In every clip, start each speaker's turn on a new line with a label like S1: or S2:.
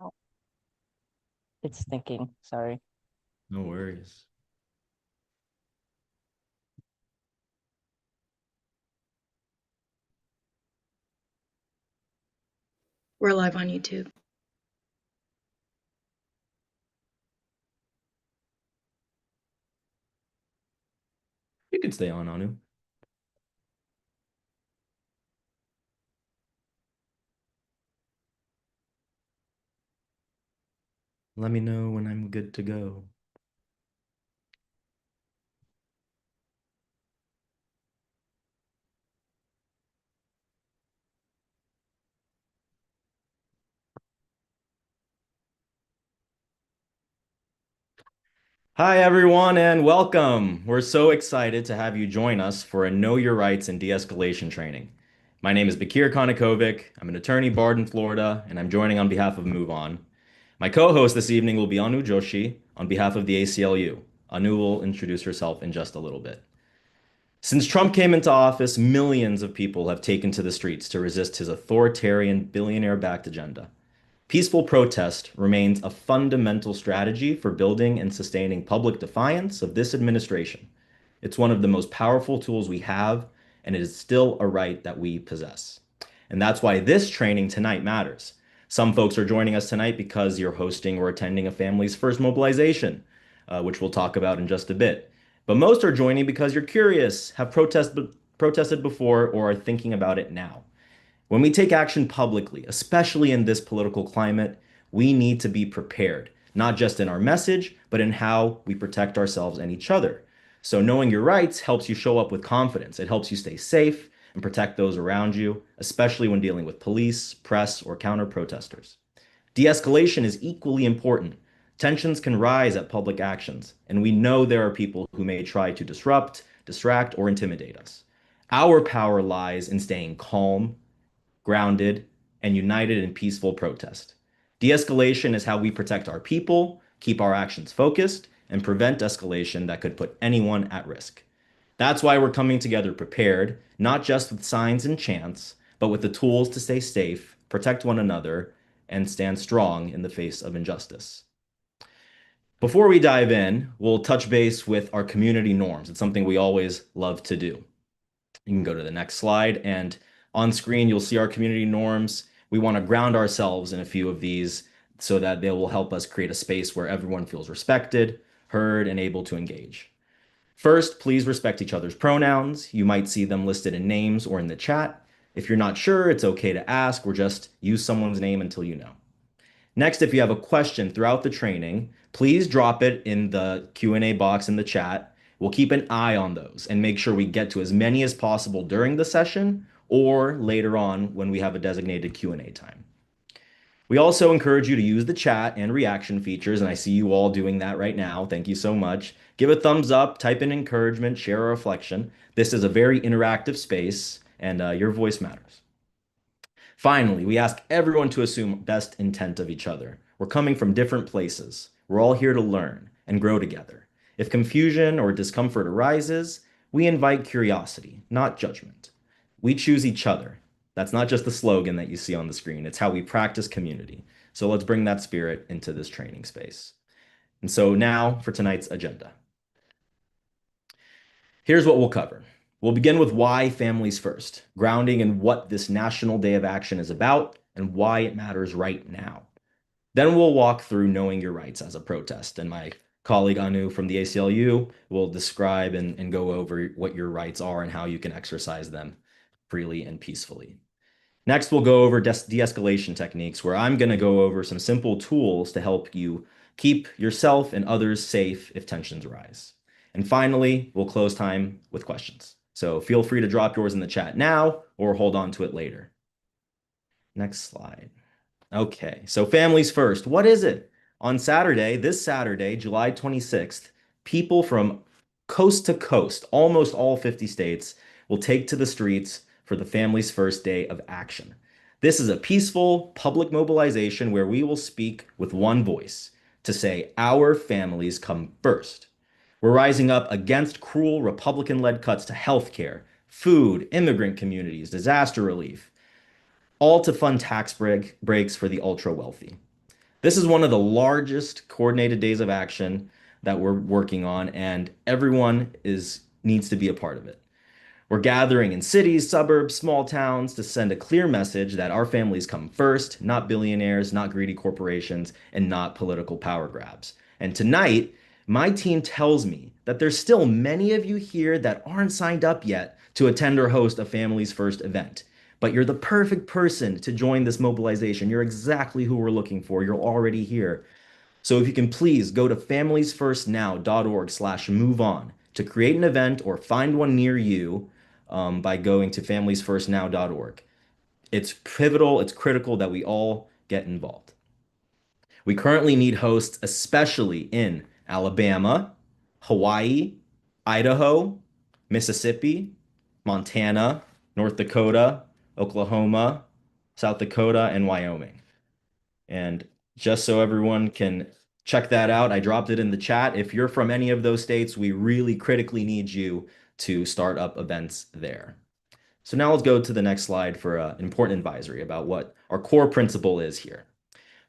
S1: Oh, it's thinking. Sorry.
S2: No worries.
S3: We're live on YouTube.
S2: You can stay on, Anu. Let me know when I'm good to go. Hi, everyone, and welcome. We're so excited to have you join us for a Know Your Rights and De-escalation training. My name is Bakir Konikovic. I'm an attorney barred in Florida, and I'm joining on behalf of Move On. My co-host this evening will be Anu Joshi on behalf of the ACLU. Anu will introduce herself in just a little bit. Since Trump came into office, millions of people have taken to the streets to resist his authoritarian, billionaire-backed agenda. Peaceful protest remains a fundamental strategy for building and sustaining public defiance of this administration. It's one of the most powerful tools we have, and it is still a right that we possess. And that's why this training tonight matters. Some folks are joining us tonight because you're hosting or attending a family's first mobilization, which we'll talk about in just a bit. But most are joining because you're curious, have protested before, or are thinking about it now. When we take action publicly, especially in this political climate, we need to be prepared, not just in our message, but in how we protect ourselves and each other. So, knowing your rights helps you show up with confidence. It helps you stay safe and protect those around you, especially when dealing with police, press, or counter protesters. De escalation is equally important. Tensions can rise at public actions, and we know there are people who may try to disrupt, distract, or intimidate us. Our power lies in staying calm, grounded, and united in peaceful protest. De escalation is how we protect our people, keep our actions focused, and prevent escalation that could put anyone at risk. That's why we're coming together prepared, not just with signs and chants, but with the tools to stay safe, protect one another, and stand strong in the face of injustice. Before we dive in, we'll touch base with our community norms. It's something we always love to do. You can go to the next slide, and on screen, you'll see our community norms. We want to ground ourselves in a few of these so that they will help us create a space where everyone feels respected, heard, and able to engage. First, please respect each other's pronouns. You might see them listed in names or in the chat. If you're not sure, it's okay to ask or just use someone's name until you know. Next, if you have a question throughout the training, please drop it in the Q&A box in the chat. We'll keep an eye on those and make sure we get to as many as possible during the session or later on when we have a designated Q&A time. We also encourage you to use the chat and reaction features, and I see you all doing that right now. Thank you so much. Give a thumbs up, type in encouragement, share a reflection. This is a very interactive space, and your voice matters. Finally, we ask everyone to assume best intent of each other. We're coming from different places. We're all here to learn and grow together. If confusion or discomfort arises, we invite curiosity, not judgment. We choose each other. That's not just the slogan that you see on the screen, it's how we practice community. So let's bring that spirit into this training space. And so now for tonight's agenda. Here's what we'll cover. We'll begin with why families first, grounding in what this National Day of Action is about and why it matters right now. Then we'll walk through knowing your rights as a protest, and my colleague Anu from the ACLU will describe and go over what your rights are and how you can exercise them freely and peacefully. Next, we'll go over de-escalation techniques, where I'm going to go over some simple tools to help you keep yourself and others safe if tensions rise. And finally, we'll close time with questions. So feel free to drop yours in the chat now or hold on to it later. Next slide. Okay, so families first. What is it? On Saturday, this Saturday, July 26th, people from coast to coast, almost all 50 states, will take to the streets for the Families First Day of Action. This is a peaceful public mobilization where we will speak with one voice to say our families come first. We're rising up against cruel Republican-led cuts to healthcare, food, immigrant communities, disaster relief, all to fund tax breaks for the ultra wealthy. This is one of the largest coordinated days of action that we're working on, and everyone needs to be a part of it. We're gathering in cities, suburbs, small towns to send a clear message that our families come first, not billionaires, not greedy corporations, and not political power grabs. And tonight, my team tells me that there's still many of you here that aren't signed up yet to attend or host a Families First event. But you're the perfect person to join this mobilization. You're exactly who we're looking for. You're already here. So if you can please go to familiesfirstnow.org/move on to create an event or find one near you by going to familiesfirstnow.org. It's pivotal, it's critical that we all get involved. We currently need hosts, especially in Alabama, Hawaii, Idaho, Mississippi, Montana, North Dakota, Oklahoma, South Dakota, and Wyoming. And just so everyone can check that out, I dropped it in the chat. If you're from any of those states, we really critically need you to start up events there. So now let's go to the next slide for an important advisory about what our core principle is here.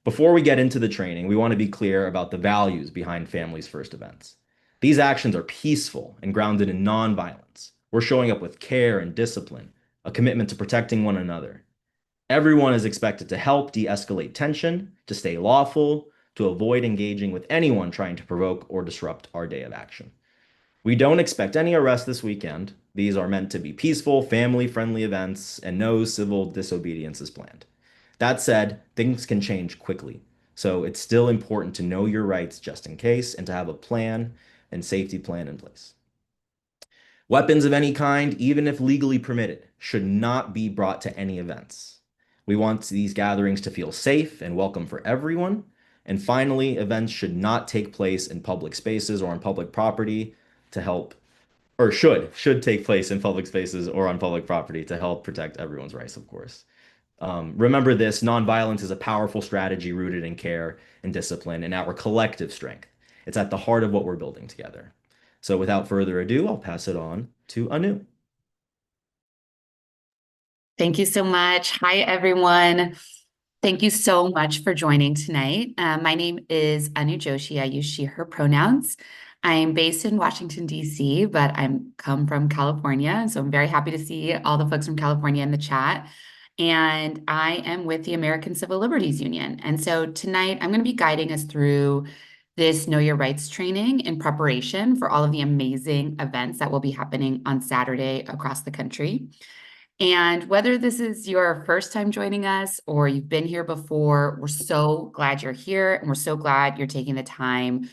S2: Before we get into the training, we want to be clear about the values behind Families First events. These actions are peaceful and grounded in nonviolence. We're showing up with care and discipline, a commitment to protecting one another. Everyone is expected to help de-escalate tension, to stay lawful, to avoid engaging with anyone trying to provoke or disrupt our day of action. We don't expect any arrests this weekend. These are meant to be peaceful, family-friendly events, and no civil disobedience is planned. That said, things can change quickly, so it's still important to know your rights just in case and to have a plan and safety plan in place. Weapons of any kind, even if legally permitted, should not be brought to any events. We want these gatherings to feel safe and welcome for everyone. And finally, events should not take place in public spaces or on public property to help, or should take place in public spaces or on public property to help protect everyone's rights, of course. Remember this, nonviolence is a powerful strategy rooted in care and discipline and our collective strength. It's at the heart of what we're building together. So without further ado, I'll pass it on to Anu.
S4: Thank you so much. Hi, everyone. Thank you so much for joining tonight. My name is Anu Joshi. I use she, her pronouns. I'm based in Washington, D.C., but I'm come from California. So I'm very happy to see all the folks from California in the chat. And I am with the American Civil Liberties Union. And so tonight I'm going to be guiding us through this Know Your Rights training in preparation for all of the amazing events that will be happening on Saturday across the country. And whether this is your first time joining us or you've been here before, we're so glad you're here, and we're so glad you're taking the time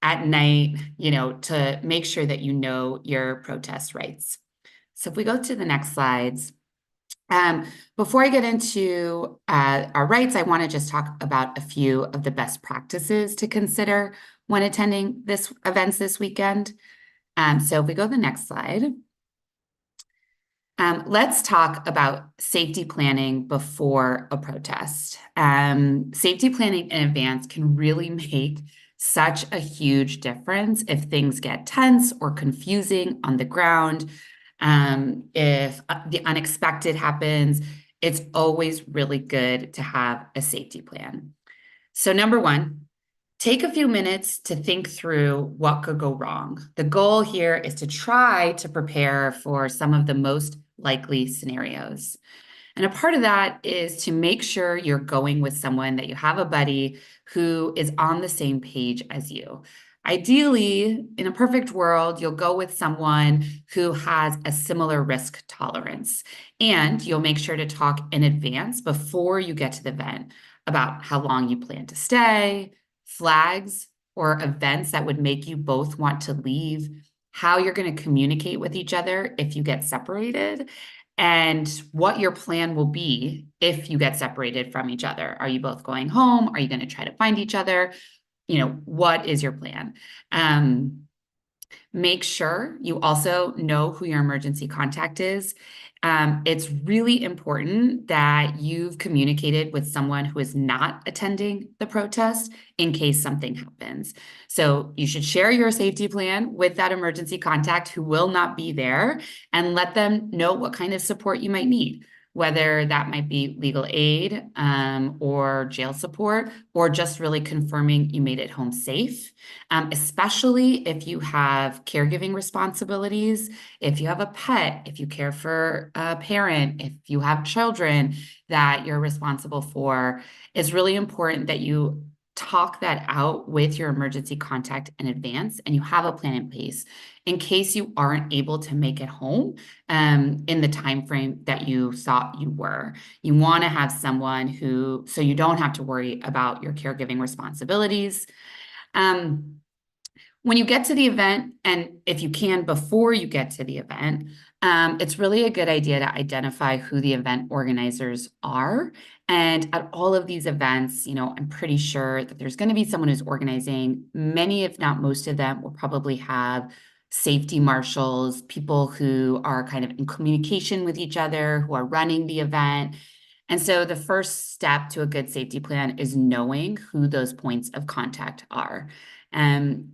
S4: at night, to make sure that you know your protest rights. So if we go to the next slides, before I get into our rights, I want to just talk about a few of the best practices to consider when attending this events this weekend. So if we go to the next slide. Let's talk about safety planning before a protest. Safety planning in advance can really make such a huge difference if things get tense or confusing on the ground. If the unexpected happens, it's always really good to have a safety plan. So number one, take a few minutes to think through what could go wrong. The goal here is to try to prepare for some of the most likely scenarios. And a part of that is to make sure you're going with someone, that you have a buddy who is on the same page as you. Ideally, in a perfect world, you'll go with someone who has a similar risk tolerance, and you'll make sure to talk in advance before you get to the event about how long you plan to stay, flags or events that would make you both want to leave, how you're going to communicate with each other if you get separated, and what your plan will be if you get separated from each other. Are you both going home? Are you going to try to find each other? What is your plan? Make sure you also know who your emergency contact is. It's really important that you've communicated with someone who is not attending the protest in case something happens. So you should share your safety plan with that emergency contact who will not be there, and let them know what kind of support you might need. whether that might be legal aid or jail support, or just really confirming you made it home safe, especially if you have caregiving responsibilities, if you have a pet, if you care for a parent, if you have children that you're responsible for. It's really important that you talk that out with your emergency contact in advance and you have a plan in place in case you aren't able to make it home in the time frame that you thought you were. You want to have someone who, so you don't have to worry about your caregiving responsibilities. When you get to the event, and if you can before you get to the event, it's really a good idea to identify who the event organizers are. And at all of these events, I'm pretty sure that there's going to be someone who's organizing. Many, if not most of them, will probably have safety marshals, people who are kind of in communication with each other, who are running the event. And so the first step to a good safety plan is knowing who those points of contact are.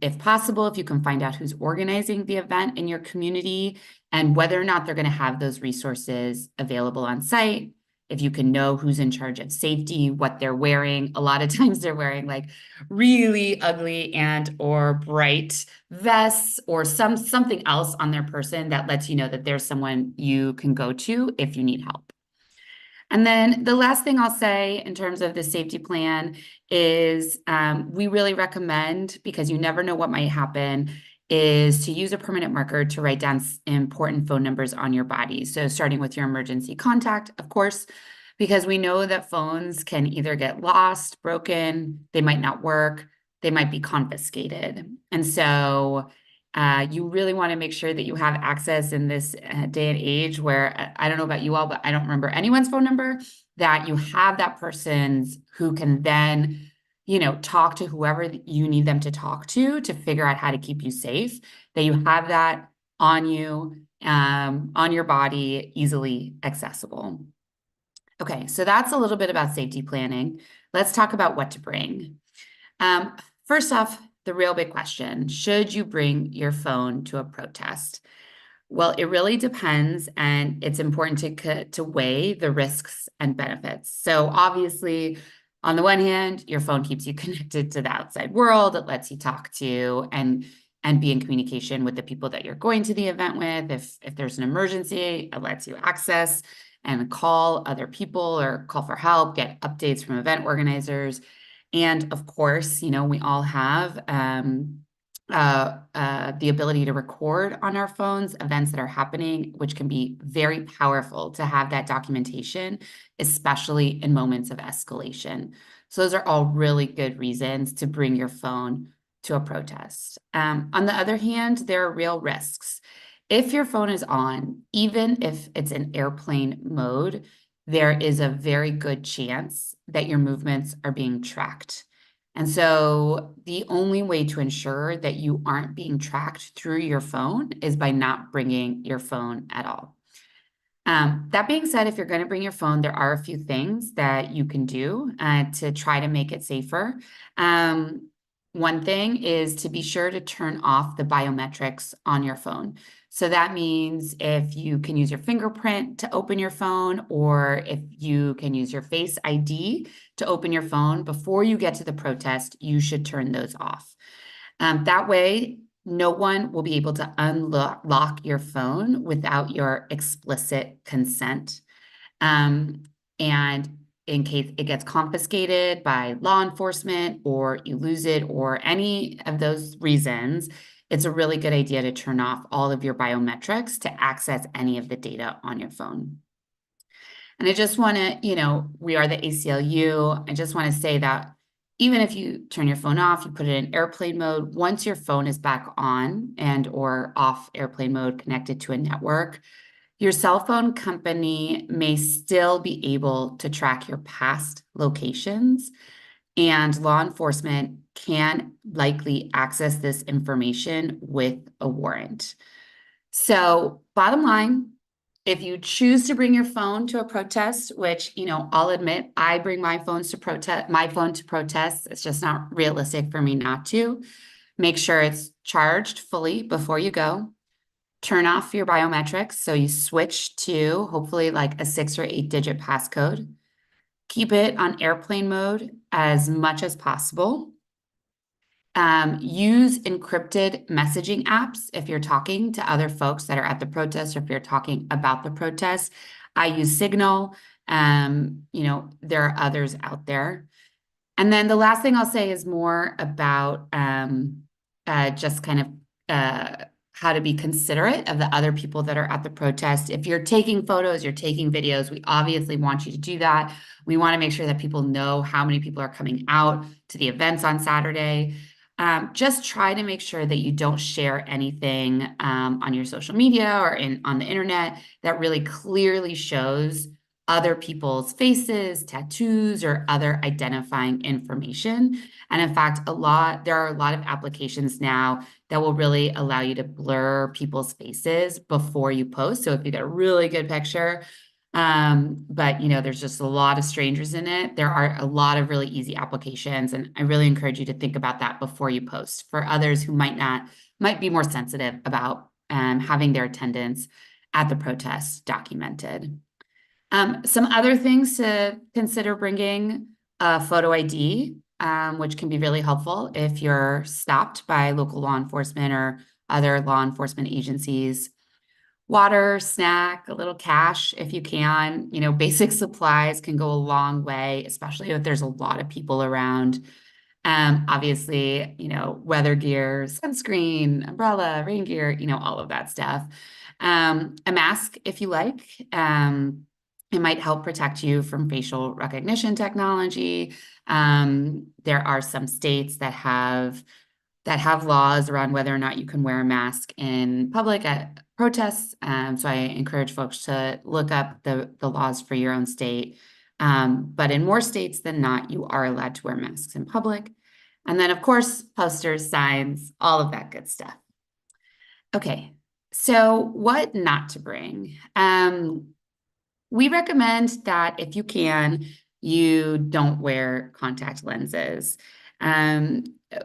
S4: If possible, if you can find out who's organizing the event in your community and whether or not they're going to have those resources available on site, if you can know who's in charge of safety, what they're wearing. A lot of times they're wearing like really ugly and or bright vests or something else on their person that lets you know that there's someone you can go to if you need help. And then the last thing I'll say in terms of the safety plan is we really recommend, because you never know what might happen, is to use a permanent marker to write down important phone numbers on your body. So starting with your emergency contact, of course, because we know that phones can either get lost, broken, they might not work, they might be confiscated. And so you really want to make sure that you have access in this day and age where I don't know about you all, but I don't remember anyone's phone number, that you have that person's who can then, talk to whoever you need them to talk to figure out how to keep you safe, that you have that on you, on your body, easily accessible. Okay, so that's a little bit about safety planning. Let's talk about what to bring. First off, the real big question, should you bring your phone to a protest? Well, it really depends, and it's important to weigh the risks and benefits. So obviously, on the one hand, your phone keeps you connected to the outside world. It lets you talk to and be in communication with the people that you're going to the event with. If there's an emergency, it lets you access and call other people or call for help, get updates from event organizers. And of course, we all have the ability to record on our phones events that are happening, which can be very powerful to have that documentation, especially in moments of escalation. So those are all really good reasons to bring your phone to a protest. On the other hand, there are real risks. If your phone is on, even if it's in airplane mode, there is a very good chance that your movements are being tracked. And so the only way to ensure that you aren't being tracked through your phone is by not bringing your phone at all. That being said, if you're going to bring your phone, there are a few things that you can do to try to make it safer. One thing is to be sure to turn off the biometrics on your phone. So that means if you can use your fingerprint to open your phone, or if you can use your Face ID to open your phone before you get to the protest, you should turn those off. That way, no one will be able to unlock your phone without your explicit consent. And in case it gets confiscated by law enforcement or you lose it or any of those reasons, it's a really good idea to turn off all of your biometrics to access any of the data on your phone. And I just want to, we are the ACLU. I just want to say that even if you turn your phone off, you put it in airplane mode, once your phone is back on and or off airplane mode connected to a network, your cell phone company may still be able to track your past locations, and law enforcement can likely access this information with a warrant. So bottom line, if you choose to bring your phone to a protest, which, I'll admit, I bring my phone to protests. It's just not realistic for me not to. Make sure it's charged fully before you go. turn off your biometrics. So you switch to hopefully like a 6 or 8-digit passcode. Keep it on airplane mode as much as possible. Use encrypted messaging apps if you're talking to other folks that are at the protest or if you're talking about the protest. I use Signal. There are others out there. And then the last thing I'll say is more about just kind of how to be considerate of the other people that are at the protest. If you're taking photos, you're taking videos, we obviously want you to do that. We want to make sure that people know how many people are coming out to the events on Saturday. Just try to make sure that you don't share anything on your social media or on the internet that really clearly shows other people's faces, tattoos, or other identifying information. And in fact, there are a lot of applications now that will really allow you to blur people's faces before you post. So if you get a really good picture, but there's just a lot of strangers in it, there are a lot of really easy applications. And I really encourage you to think about that before you post for others who might be more sensitive about having their attendance at the protest documented. Some other things to consider bringing a photo ID, which can be really helpful if you're stopped by local law enforcement or other law enforcement agencies. Water, snack, a little cash if you can. Basic supplies can go a long way, especially if there's a lot of people around. Obviously, weather gear, sunscreen, umbrella, rain gear, all of that stuff. A mask if you like. It might help protect you from facial recognition technology. There are some states that have laws around whether or not you can wear a mask in public at protests. So I encourage folks to look up the laws for your own state. But in more states than not, you are allowed to wear masks in public. And then, of course, posters, signs, all of that good stuff. Okay, so what not to bring? We recommend that if you can, you don't wear contact lenses.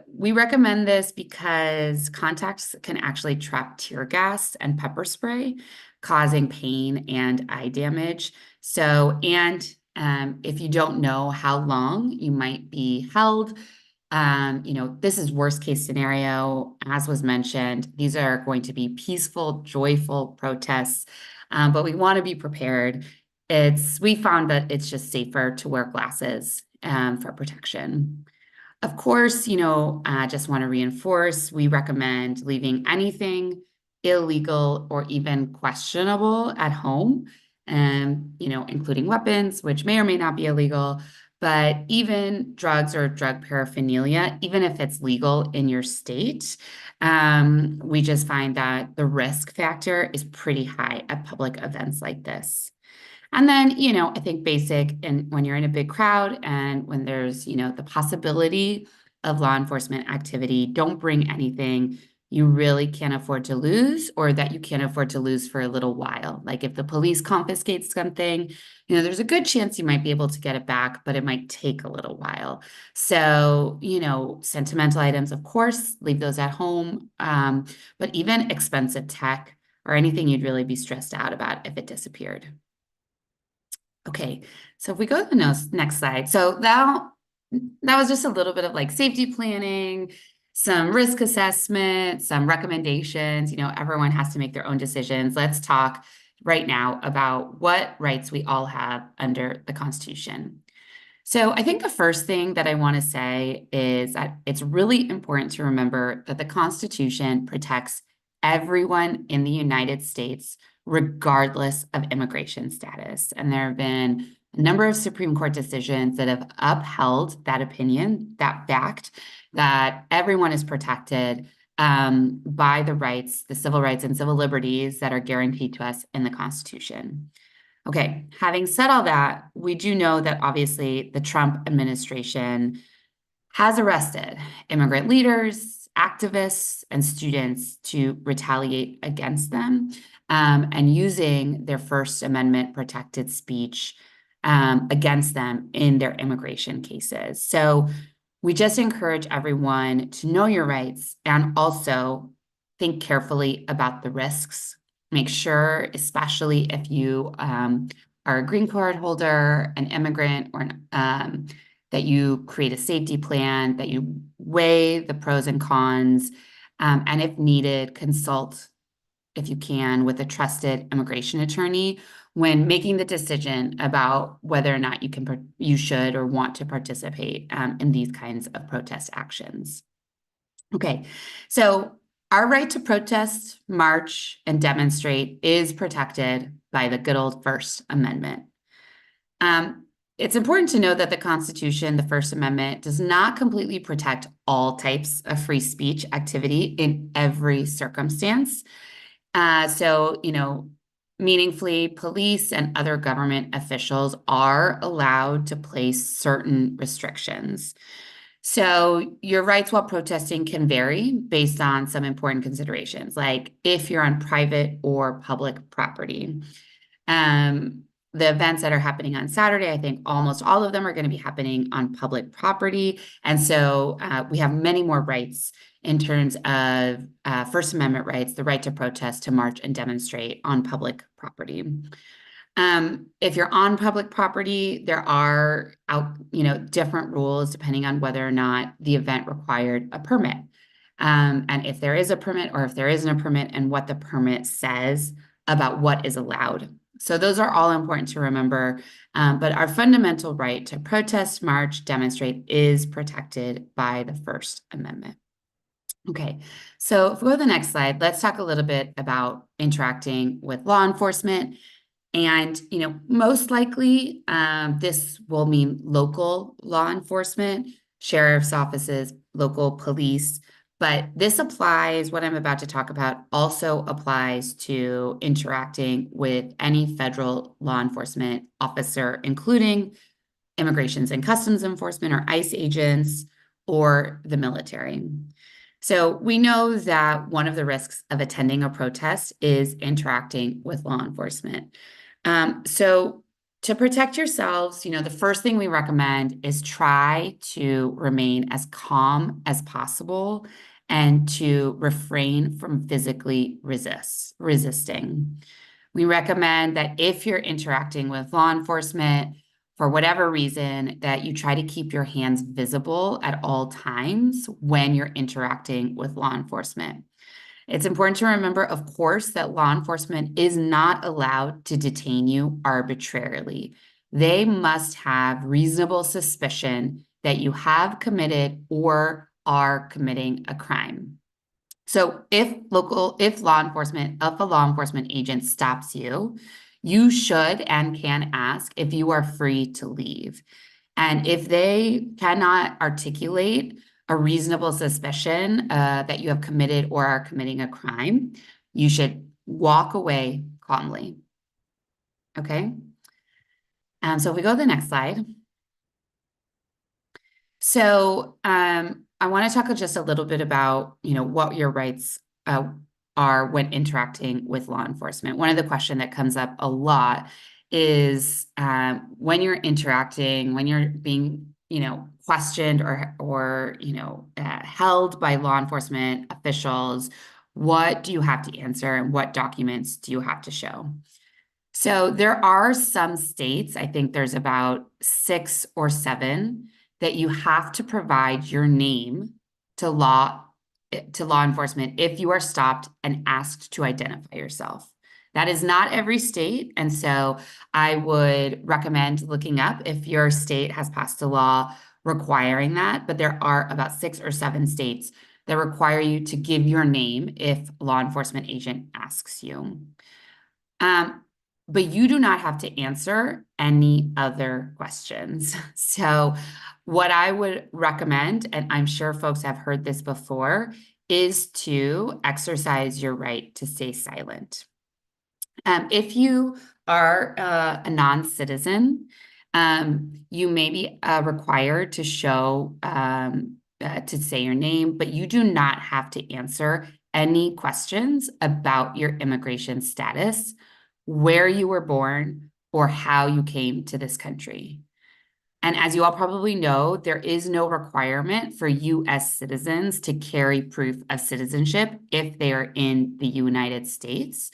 S4: We recommend this because contacts can actually trap tear gas and pepper spray, causing pain and eye damage. If you don't know how long you might be held, this is worst case scenario. As was mentioned, these are going to be peaceful, joyful protests, but we want to be prepared. We found that it's just safer to wear glasses for protection. Of course, I just want to reinforce, we recommend leaving anything illegal or even questionable at home, including weapons, which may or may not be illegal, but even drugs or drug paraphernalia, even if it's legal in your state, we just find that the risk factor is pretty high at public events like this. And then, I think basic, and when you're in a big crowd and when there's, the possibility of law enforcement activity, don't bring anything you really can't afford to lose or that you can't afford to lose for a little while. Like if the police confiscate something, there's a good chance you might be able to get it back, but it might take a little while. So, sentimental items, of course, leave those at home. But even expensive tech or anything you'd really be stressed out about if it disappeared. Okay, so if we go to the next slide. So that was just a little bit of like safety planning, some risk assessment, some recommendations. Everyone has to make their own decisions. Let's talk right now about what rights we all have under the Constitution. So I think the first thing that I want to say is that it's really important to remember that the Constitution protects everyone in the United States, regardless of immigration status. And there have been a number of Supreme Court decisions that have upheld that opinion, that fact, that everyone is protected by the rights, the civil rights and civil liberties that are guaranteed to us in the Constitution. Okay, having said all that, we do know that obviously the Trump administration has arrested immigrant leaders, activists, and students to retaliate against them and using their First Amendment protected speech against them in their immigration cases. So we just encourage everyone to know your rights and also think carefully about the risks. Make sure, especially if you are a green card holder, an immigrant, or that you create a safety plan, that you weigh the pros and cons, and if needed, consult, if you can, with a trusted immigration attorney when making the decision about whether or not you should or want to participate in these kinds of protest actions. Okay, so our right to protest, march, and demonstrate is protected by the good old First Amendment. It's important to note that the Constitution, the First Amendment, does not completely protect all types of free speech activity in every circumstance. So, meaningfully, police and other government officials are allowed to place certain restrictions. So your rights while protesting can vary based on some important considerations, like if you're on private or public property. The events that are happening on Saturday, I think almost all of them are going to be happening on public property. And so we have many more rights in terms of First Amendment rights, the right to protest, to march and demonstrate on public property. If you're on public property, there are different rules depending on whether or not the event required a permit. And if there is a permit or if there isn't a permit, and what the permit says about what is allowed. So those are all important to remember. But our fundamental right to protest, march, demonstrate is protected by the First Amendment. Okay, so if we go to the next slide, let's talk a little bit about interacting with law enforcement. And, most likely this will mean local law enforcement, sheriff's offices, local police. But this applies, what I'm about to talk about also applies to interacting with any federal law enforcement officer, including Immigrations and Customs Enforcement or ICE agents or the military. So we know that one of the risks of attending a protest is interacting with law enforcement. So to protect yourselves, the first thing we recommend is try to remain as calm as possible and to refrain from physically resisting. We recommend that if you're interacting with law enforcement, for whatever reason, that you try to keep your hands visible at all times when you're interacting with law enforcement. It's important to remember, of course, that law enforcement is not allowed to detain you arbitrarily. They must have reasonable suspicion that you have committed or are committing a crime. So if a law enforcement agent stops you, you should and can ask if you are free to leave. And if they cannot articulate a reasonable suspicion that you have committed or are committing a crime, you should walk away calmly. Okay. So if we go to the next slide. So I want to talk just a little bit about, what your rights are when interacting with law enforcement. One of the questions that comes up a lot is when you're interacting, when you're being, questioned or held by law enforcement officials, what do you have to answer and what documents do you have to show? So there are some states, I think there's about 6 or 7, that you have to provide your name to law enforcement if you are stopped and asked to identify yourself. That is not every state, and so I would recommend looking up if your state has passed a law requiring that, but there are about 6 or 7 states that require you to give your name if a law enforcement agent asks you. But you do not have to answer any other questions. So what I would recommend, and I'm sure folks have heard this before, is to exercise your right to stay silent. If you are a non-citizen, you may be required to show, to say your name, but you do not have to answer any questions about your immigration status, where you were born, or how you came to this country. And as you all probably know, there is no requirement for US citizens to carry proof of citizenship if they are in the United States.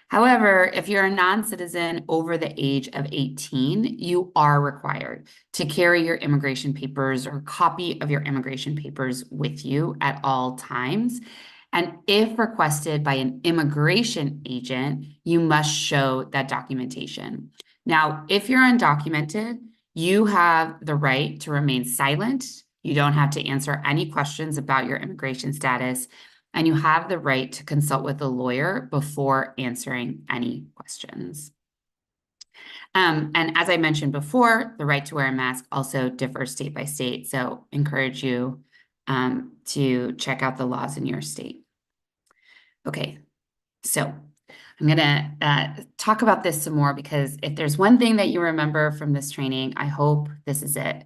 S4: However, if you're a non-citizen over the age of 18, you are required to carry your immigration papers or a copy of your immigration papers with you at all times. And if requested by an immigration agent, you must show that documentation. Now, if you're undocumented, you have the right to remain silent. You don't have to answer any questions about your immigration status, and you have the right to consult with a lawyer before answering any questions. And as I mentioned before, the right to wear a mask also differs state by state, so encourage you to check out the laws in your state. Okay, so I'm gonna talk about this some more, because if there's one thing that you remember from this training, I hope this is it.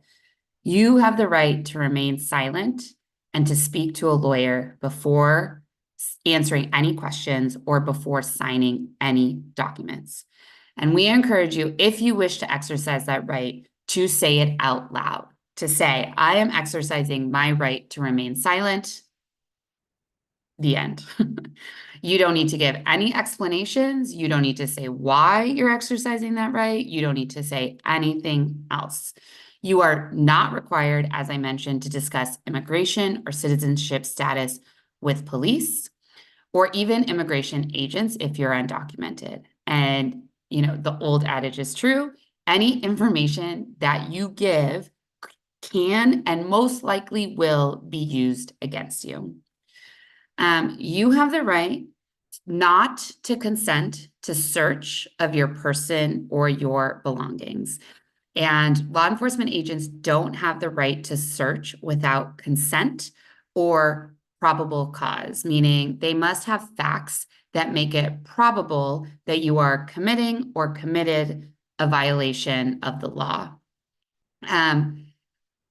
S4: You have the right to remain silent and to speak to a lawyer before answering any questions or before signing any documents. And we encourage you, if you wish to exercise that right, to say it out loud, to say, I am exercising my right to remain silent. The end. You don't need to give any explanations. You don't need to say why you're exercising that right. You don't need to say anything else. You are not required, as I mentioned, to discuss immigration or citizenship status with police or even immigration agents if you're undocumented. And, the old adage is true. Any information that you give can and most likely will be used against you. You have the right not to consent to search of your person or your belongings. And law enforcement agents don't have the right to search without consent or probable cause, meaning they must have facts that make it probable that you are committing or committed a violation of the law.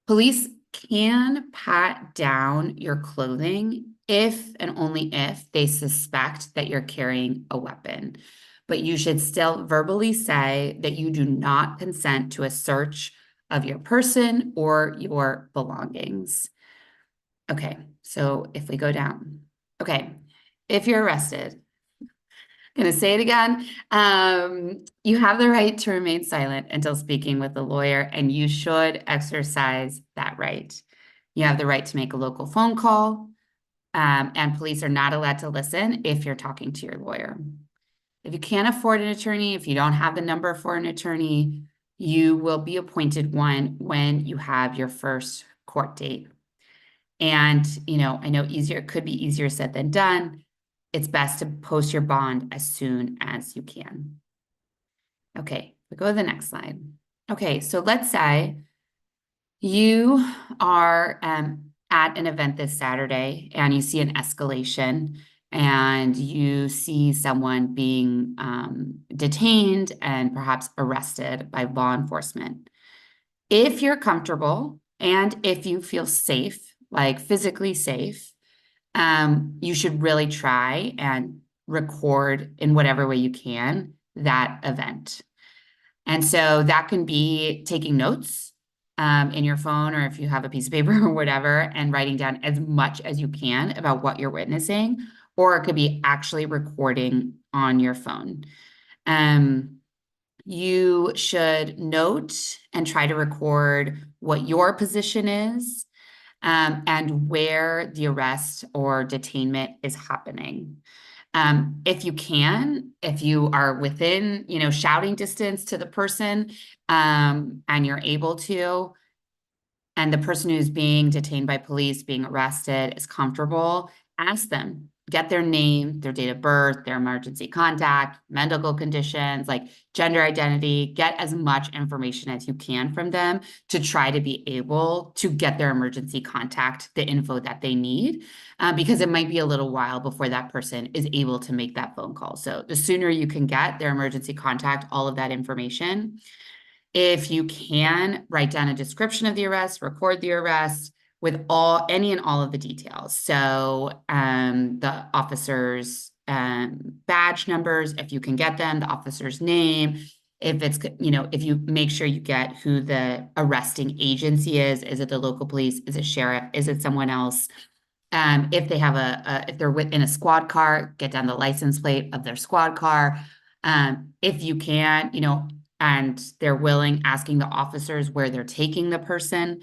S4: Police can pat down your clothing if and only if they suspect that you're carrying a weapon. But you should still verbally say that you do not consent to a search of your person or your belongings. Okay, so if we go down. Okay, if you're arrested, I'm going to say it again. You have the right to remain silent until speaking with a lawyer, and you should exercise that right. You have the right to make a local phone call, and police are not allowed to listen if you're talking to your lawyer. If you can't afford an attorney, if you don't have the number for an attorney, you will be appointed one when you have your first court date. And, I know it could be easier said than done. It's best to post your bond as soon as you can. Okay, we go to the next slide. Okay, so let's say you are at an event this Saturday and you see an escalation and you see someone being detained and perhaps arrested by law enforcement. If you're comfortable and if you feel safe, like physically safe, you should really try and record in whatever way you can that event. And so that can be taking notes in your phone, or if you have a piece of paper or whatever, and writing down as much as you can about what you're witnessing, or it could be actually recording on your phone. You should note and try to record what your position is, and where the arrest or detainment is happening. If you can, if you are within, shouting distance to the person, and you're able to, and the person who's being detained by police, being arrested, is comfortable, ask them, get their name, their date of birth, their emergency contact, medical conditions, like gender identity, get as much information as you can from them to try to be able to get their emergency contact, the info that they need, because it might be a little while before that person is able to make that phone call. So the sooner you can get their emergency contact, all of that information. If you can, write down a description of the arrest, record the arrest with any and all of the details. So the officer's badge numbers, if you can get them, the officer's name, if it's, if you make sure you get who the arresting agency is it the local police? Is it sheriff? Is it someone else? If they have if they're in a squad car, get down the license plate of their squad car. If you can, and they're willing, asking the officers where they're taking the person.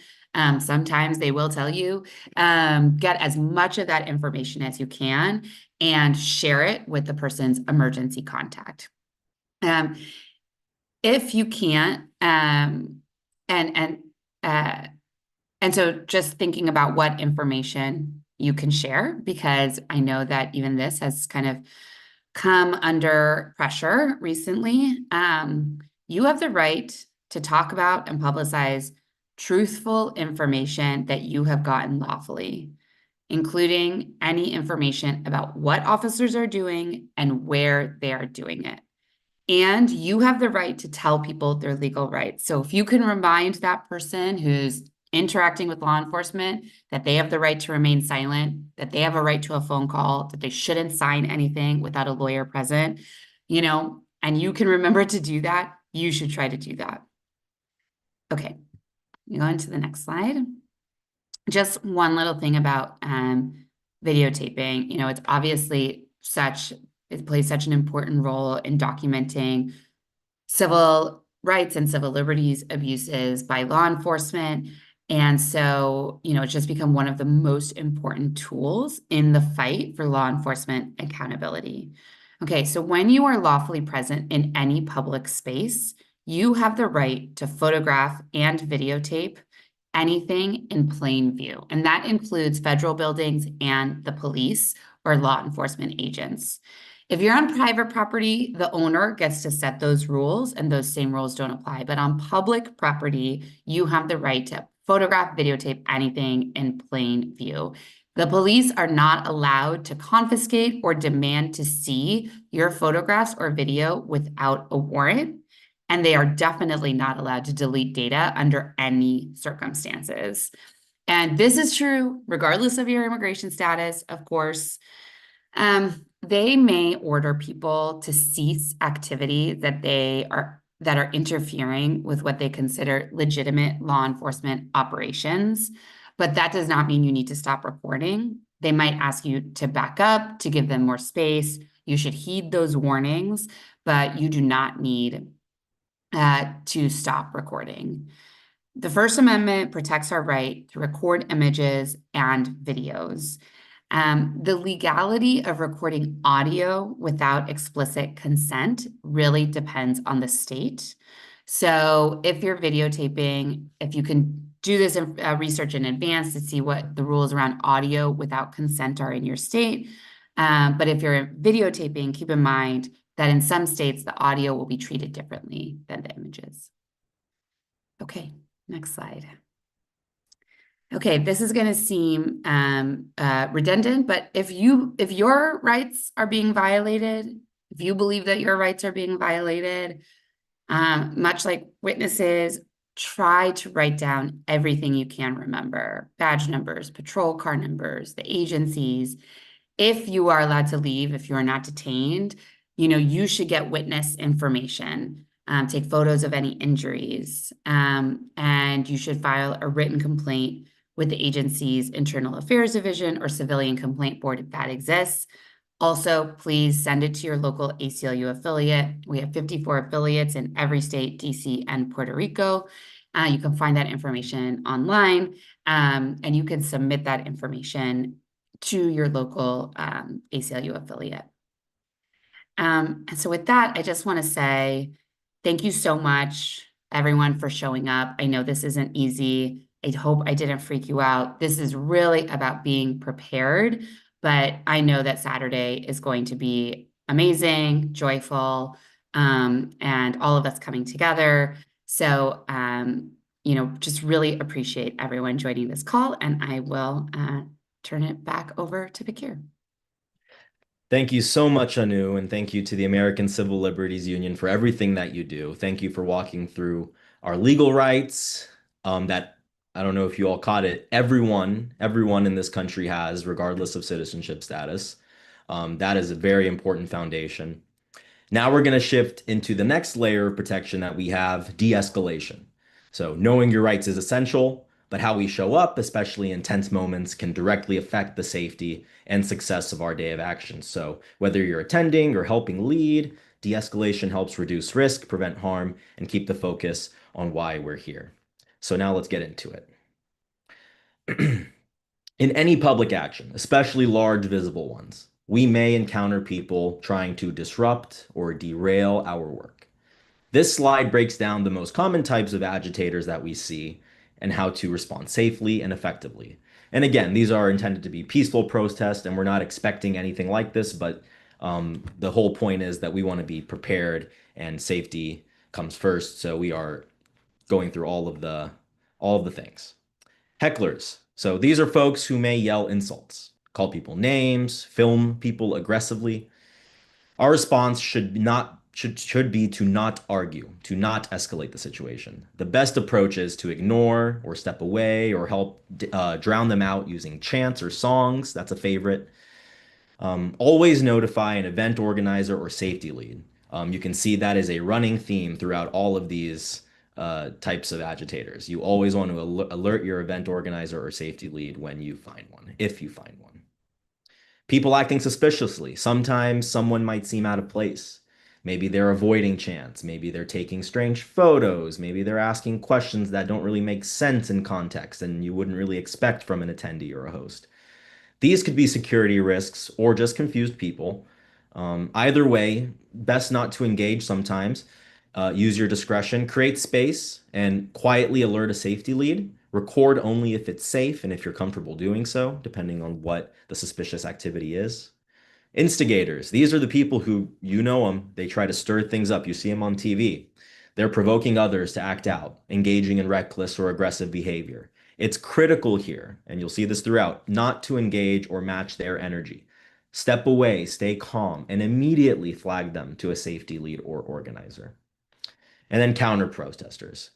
S4: Sometimes they will tell you, get as much of that information as you can and share it with the person's emergency contact. If you can't, and so just thinking about what information you can share, because I know that even this has kind of come under pressure recently. You have the right to talk about and publicize truthful information that you have gotten lawfully, including any information about what officers are doing and where they are doing it. And you have the right to tell people their legal rights. So if you can remind that person who's interacting with law enforcement that they have the right to remain silent, that they have a right to a phone call, that they shouldn't sign anything without a lawyer present, and you can remember to do that, you should try to do that. Okay, go on to the next slide. Just one little thing about videotaping. It's obviously it plays such an important role in documenting civil rights and civil liberties abuses by law enforcement. And so, it's just become one of the most important tools in the fight for law enforcement accountability. Okay, so when you are lawfully present in any public space, you have the right to photograph and videotape anything in plain view. And that includes federal buildings and the police or law enforcement agents. If you're on private property, the owner gets to set those rules and those same rules don't apply. But on public property, you have the right to photograph, videotape anything in plain view. The police are not allowed to confiscate or demand to see your photographs or video without a warrant. And they are definitely not allowed to delete data under any circumstances. And this is true regardless of your immigration status, of course. They may order people to cease activity that are interfering with what they consider legitimate law enforcement operations, but that does not mean you need to stop recording. They might ask you to back up, to give them more space. You should heed those warnings, but you do not need to stop recording. The First Amendment protects our right to record images and videos. The legality of recording audio without explicit consent really depends on the state. So if you're videotaping, if you can do this research in advance to see what the rules around audio without consent are in your state. But if you're videotaping, keep in mind that in some states, the audio will be treated differently than the images. Okay, next slide. Okay, this is going to seem redundant, but if your rights are being violated, if you believe that your rights are being violated, much like witnesses, try to write down everything you can remember: badge numbers, patrol car numbers, the agencies. If you are allowed to leave, if you are not detained, you should get witness information. Take photos of any injuries, and you should file a written complaint with the agency's Internal Affairs Division or Civilian Complaint Board if that exists. Also, please send it to your local ACLU affiliate. We have 54 affiliates in every state, DC and Puerto Rico. You can find that information online, and you can submit that information to your local ACLU affiliate. And so with that, I just want to say thank you so much, everyone, for showing up. I know this isn't easy. I hope I didn't freak you out. This is really about being prepared, but I know that Saturday is going to be amazing, joyful, and all of us coming together. So, just really appreciate everyone joining this call, and I will turn it back over to Bakir.
S2: Thank you so much, Anu, and thank you to the American Civil Liberties Union for everything that you do. Thank you for walking through our legal rights that I don't know if you all caught it. Everyone in this country has, regardless of citizenship status. That is a very important foundation. Now we're going to shift into the next layer of protection that we have, de-escalation. So knowing your rights is essential, but how we show up, especially in tense moments, can directly affect the safety and success of our day of action. So whether you're attending or helping lead, de-escalation helps reduce risk, prevent harm, and keep the focus on why we're here. So now let's get into it. In any public action, especially large visible ones, we may encounter people trying to disrupt or derail our work. This slide breaks down the most common types of agitators that we see and how to respond safely and effectively. And again, these are intended to be peaceful protests, and we're not expecting anything like this, but the whole point is that we want to be prepared and safety comes first. So we are going through all of the things. Hecklers. So these are folks who may yell insults, call people names, film people aggressively. Our response should be to not argue, to not escalate the situation. The best approach is to ignore or step away or help drown them out using chants or songs. That's a favorite. Always notify an event organizer or safety lead. You can see that is a running theme throughout all of these types of agitators. You always want to alert your event organizer or safety lead when you find one, if you find one. People acting suspiciously. Sometimes someone might seem out of place. Maybe they're avoiding chants. Maybe they're taking strange photos. Maybe they're asking questions that don't really make sense in context and you wouldn't really expect from an attendee or a host. These could be security risks or just confused people. Either way, best not to engage sometimes. Use your discretion, create space, and quietly alert a safety lead. Record only if it's safe and if you're comfortable doing so, depending on what the suspicious activity is. Instigators, these are the people who, you know them, they try to stir things up. You see them on TV. They're provoking others to act out, engaging in reckless or aggressive behavior. It's critical here, and you'll see this throughout, not to engage or match their energy. Step away, stay calm, and immediately flag them to a safety lead or organizer. And then counter protesters.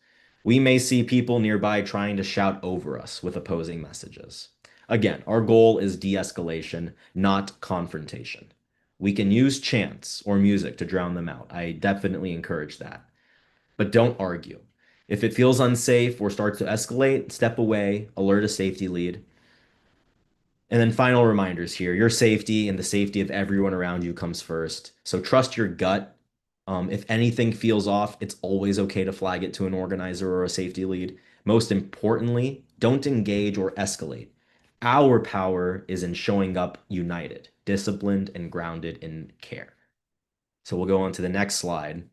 S2: We may see people nearby trying to shout over us with opposing messages. Again, our goal is de-escalation, not confrontation. We can use chants or music to drown them out. I definitely encourage that. But don't argue. If it feels unsafe or starts to escalate, step away, alert a safety lead. And then final reminders here, your safety and the safety of everyone around you comes first. So trust your gut. If anything feels off, it's always okay to flag it to an organizer or a safety lead. Most importantly, don't engage or escalate. Our power is in showing up united, disciplined, and grounded in care. So we'll go on to the next slide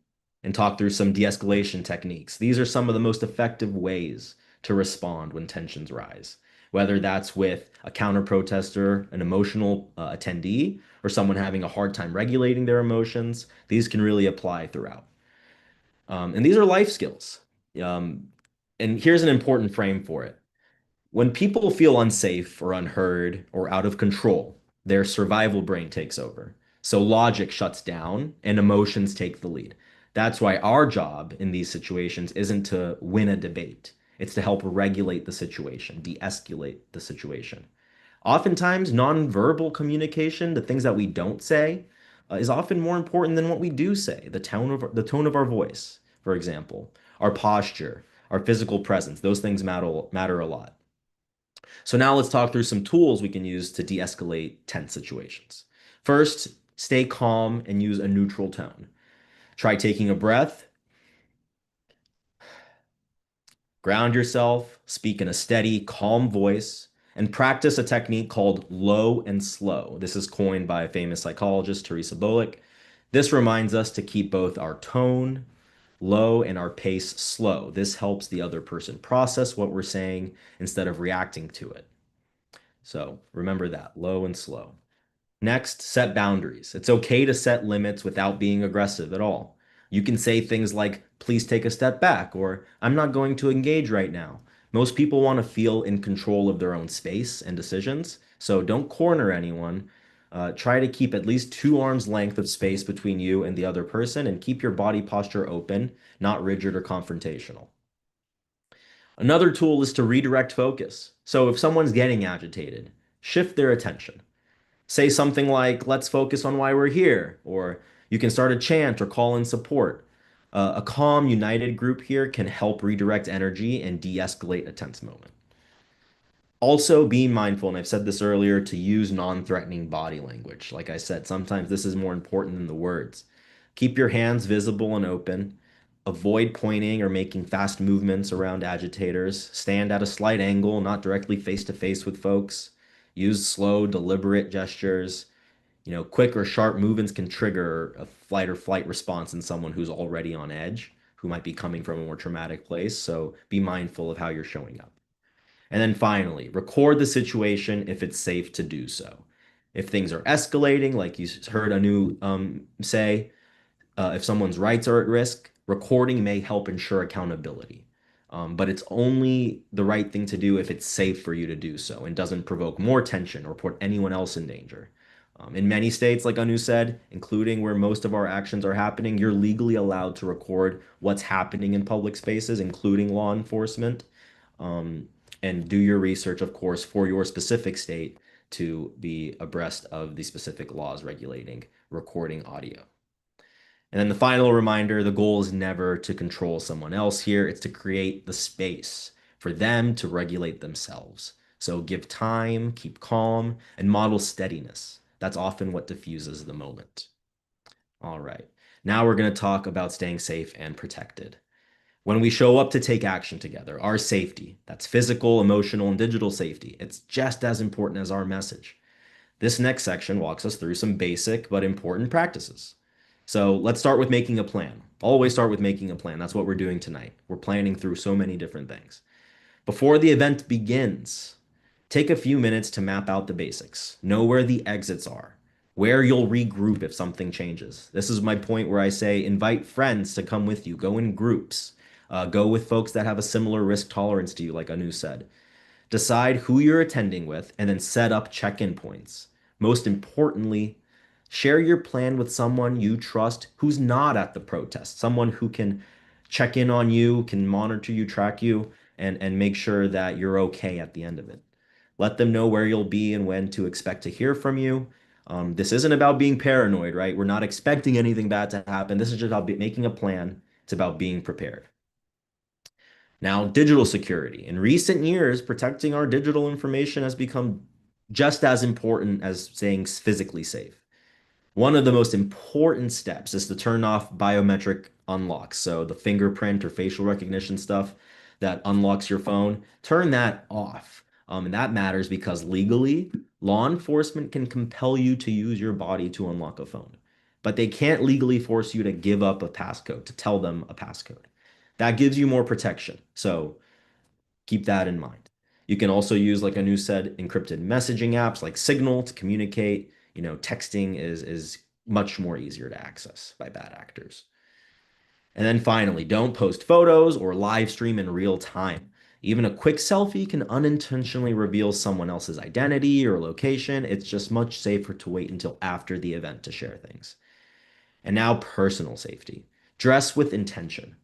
S2: and talk through some de-escalation techniques. These are some of the most effective ways to respond when tensions rise, whether that's with a counter-protester, an emotional attendee, or someone having a hard time regulating their emotions. These can really apply throughout. And these are life skills. And here's an important frame for it. When people feel unsafe or unheard or out of control, their survival brain takes over. So logic shuts down and emotions take the lead. That's why our job in these situations isn't to win a debate. It's to help regulate the situation, de-escalate the situation. Oftentimes, nonverbal communication, the things that we don't say, is often more important than what we do say. The tone of our voice, for example, our posture, our physical presence, those things matter a lot. So now let's talk through some tools we can use to de-escalate tense situations. First, stay calm and use a neutral tone. Try taking a breath, ground yourself, speak in a steady, calm voice, and practice a technique called low and slow. This is coined by a famous psychologist, Teresa Bolick. This reminds us to keep both our tone low and our pace slow. This helps the other person process what we're saying instead of reacting to it. So remember that, low and slow. Next, set boundaries. It's okay to set limits without being aggressive at all. You can say things like, please take a step back, or I'm not going to engage right now. Most people want to feel in control of their own space and decisions, so don't corner anyone. Try to keep at least 2 arms length of space between you and the other person and keep your body posture open, not rigid or confrontational. Another tool is to redirect focus. So if someone's getting agitated, shift their attention. Say something like, let's focus on why we're here, or You can start a chant or call in support. A calm, united group here can help redirect energy and de-escalate a tense moment. Also, be mindful, and I've said this earlier, to use non-threatening body language. Like I said, sometimes this is more important than the words. Keep your hands visible and open. Avoid pointing or making fast movements around agitators. Stand at a slight angle, not directly face to face with folks. Use slow, deliberate gestures. Quick or sharp movements can trigger a flight or flight response in someone who's already on edge, who might be coming from a more traumatic place. So be mindful of how you're showing up. And then finally, record the situation if it's safe to do so. If things are escalating, like you heard Anu say, if someone's rights are at risk, recording may help ensure accountability. But it's only the right thing to do if it's safe for you to do so and doesn't provoke more tension or put anyone else in danger. In many states, like Anu said, including where most of our actions are happening, you're legally allowed to record what's happening in public spaces, including law enforcement. Um, and do your research, of course, for your specific state to be abreast of the specific laws regulating recording audio. And then the final reminder, the goal is never to control someone else here. It's to create the space for them to regulate themselves. So give time, keep calm, and model steadiness. That's often what diffuses the moment. All right. Now we're going to talk about staying safe and protected. When we show up to take action together, our safety, that's physical, emotional, and digital safety, it's just as important as our message. This next section walks us through some basic but important practices. So let's start with making a plan. Always start with making a plan. That's what we're doing tonight. We're planning through so many different things. Before the event begins, take a few minutes to map out the basics. Know where the exits are, where you'll regroup if something changes. This is my point where I say invite friends to come with you. Go in groups. Go with folks that have a similar risk tolerance to you, like Anu said. Decide who you're attending with and then set up check-in points. Most importantly, share your plan with someone you trust who's not at the protest, someone who can check in on you, can monitor you, track you, and make sure that you're okay at the end of it. Let them know where you'll be and when to expect to hear from you. This isn't about being paranoid, right? We're not expecting anything bad to happen. This is just about making a plan. It's about being prepared. Now, digital security. In recent years, protecting our digital information has become just as important as staying physically safe. One of the most important steps is to turn off biometric unlocks. So the fingerprint or facial recognition stuff that unlocks your phone, turn that off. And that matters because legally, law enforcement can compel you to use your body to unlock a phone, but they can't legally force you to give up a passcode, to tell them a passcode. That gives you more protection. So keep that in mind. You can also use, like Anu said, encrypted messaging apps like Signal to communicate. Texting is much more easier to access by bad actors. And then finally, don't post photos or live stream in real time. Even a quick selfie can unintentionally reveal someone else's identity or location. It's just much safer to wait until after the event to share things. And now, personal safety. Dress with intention.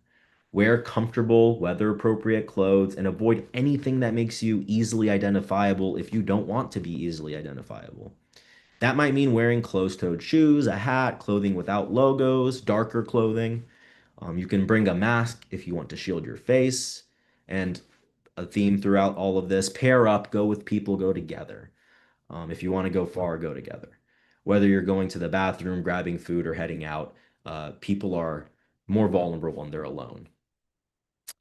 S2: Wear comfortable, weather-appropriate clothes and avoid anything that makes you easily identifiable if you don't want to be easily identifiable. That might mean wearing closed-toed shoes, a hat, clothing without logos, darker clothing. You can bring a mask if you want to shield your face. And a theme throughout all of this, pair up, go with people, go together. If you want to go far, go together. Whether you're going to the bathroom, grabbing food, or heading out, people are more vulnerable when they're alone.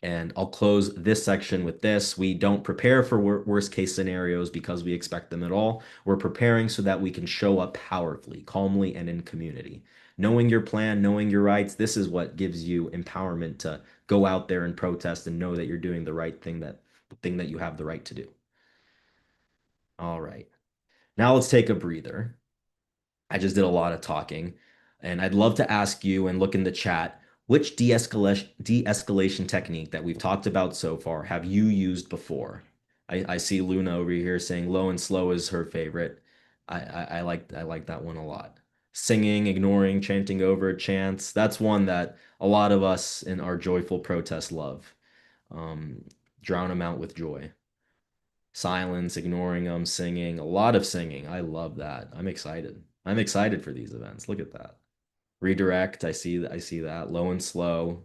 S2: And I'll close this section with this. We don't prepare for worst case scenarios because we expect them at all. We're preparing so that we can show up powerfully, calmly, and in community. Knowing your plan, knowing your rights, this is what gives you empowerment to go out there and protest and know that you're doing the right thing, the thing that you have the right to do. All right. Now let's take a breather. I just did a lot of talking, and I'd love to ask you and look in the chat, which de-escalation technique that we've talked about so far have you used before? I see Luna over here saying low and slow is her favorite. I like that one a lot. Singing, ignoring, chanting over chants. That's one that a lot of us in our joyful protest love. Um, Drown them out with joy. Silence, ignoring them, singing, a lot of singing. I love that. I'm excited. I'm excited for these events. Look at that. Redirect. I see that. Low and slow.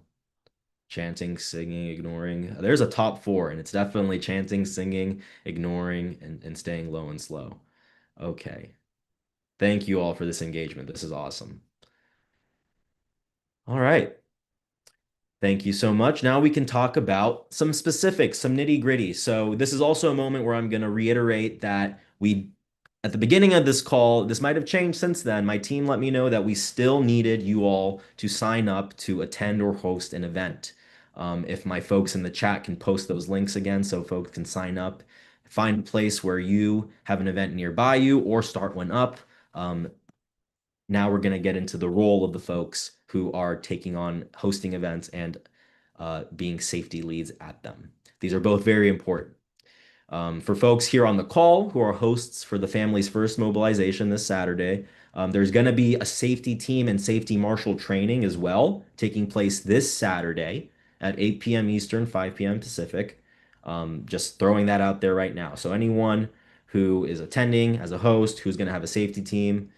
S2: Chanting, singing, ignoring. There's a top four, and it's definitely chanting, singing, ignoring, and staying low and slow. Okay. Thank you all for this engagement. This is awesome. All right. Thank you so much. Now we can talk about some specifics, some nitty-gritty. So this is also a moment where I'm going to reiterate that at the beginning of this call, this might have changed since then. My team let me know that we still needed you all to sign up to attend or host an event. If my folks in the chat can post those links again so folks can sign up, find a place where you have an event nearby you or start one up. Now we're going to get into the role of the folks who are taking on hosting events and being safety leads at them. These are both very important. For folks here on the call who are hosts for the Families First mobilization this Saturday, there's going to be a safety team and safety marshal training as well taking place this Saturday at 8 p.m. Eastern, 5 p.m. Pacific. Just throwing that out there right now. So anyone who is attending as a host, who's going to have a safety team,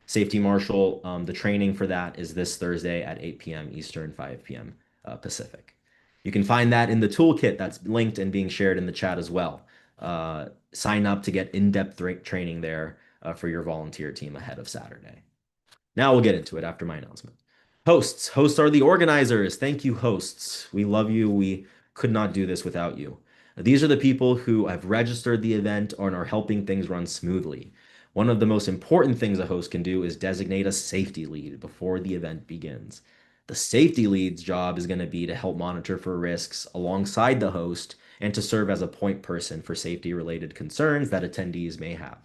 S2: safety marshal, the training for that is this Thursday at 8 p.m. Eastern, 5 p.m. Pacific. You can find that in the toolkit that's linked and being shared in the chat as well. Sign up to get in-depth training there for your volunteer team ahead of Saturday. Now we'll get into it after my announcement. Hosts. Hosts are the organizers. Thank you, hosts. We love you. We could not do this without you. These are the people who have registered the event and are helping things run smoothly. One of the most important things a host can do is designate a safety lead before the event begins. The safety lead's job is going to be to help monitor for risks alongside the host and to serve as a point person for safety-related concerns that attendees may have.